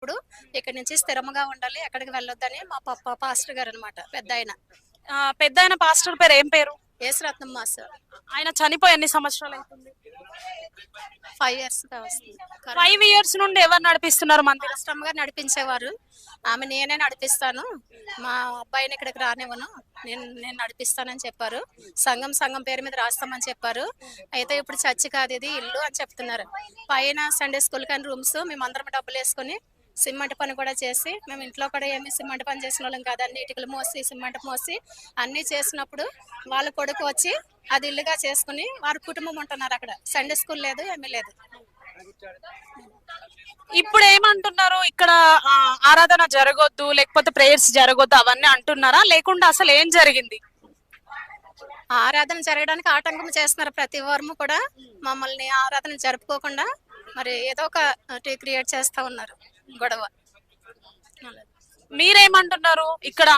ఎప్పుడు ఇక్కడి నుంచి స్థిరంగా ఉండాలి, ఎక్కడికి వెళ్ళొద్దని మా పాస్టర్ గారు అనమాట, పెద్ద ఆయన. పెద్ద ఆయన పాస్టర్ పేరు ఏం పేరు? యేసురత్నం మాస్టర్. ఆయన చనిపోయి ఎన్ని సంవత్సరాలు అవుతుంది? 5 years వస్తుంది. 5 years నుండి ఎవరు నడిపిస్తున్నారు మందిరం? పాస్టర్ అమ్మగారు నడిపించేవారు. ఆమె నేనే నడిపిస్తాను, మా అబ్బాయిని ఇక్కడికి రానివ్వను, నేను నడిపిస్తానని చెప్పారు. సంఘం పేరు మీద రాస్తామని చెప్పారు. అయితే ఇప్పుడు చర్చి కాదు, ఇది ఇల్లు అని చెప్తున్నారు. పైన సండే స్కూల్ కానీ రూమ్స్ మేమందరం డబ్బులు వేసుకొని సిమెంట్ పని కూడా చేసి, మేము ఇంట్లో కూడా ఏమి సిమెంట్ పని చేసిన వాళ్ళం కాదు, అన్ని ఇటుకలు మోసి సిమెంట్ మోసి అన్నీ చేసినప్పుడు వాళ్ళ కొడుకు వచ్చి అది ఇల్లుగా చేసుకుని వారి కుటుంబం ఉంటున్నారు అక్కడ. సండే స్కూల్ లేదు, ఏమీ లేదు. ఇప్పుడు ఏమంటున్నారు? ఇక్కడ ఆరాధన జరగొద్దు, లేకపోతే ప్రేయర్స్ జరగొద్దు అవన్నీ అంటున్నారా, లేకుండా అసలు ఏం జరిగింది? ఆరాధన జరగడానికి ఆటంకం చేస్తున్నారు. ప్రతి వారము కూడా మమ్మల్ని ఆరాధన జరుపుకోకుండా మరి ఏదో ఒక క్రియేట్ చేస్తా ఉన్నారు, గొడవ. మీరేమంటున్నారు? ఇక్కడ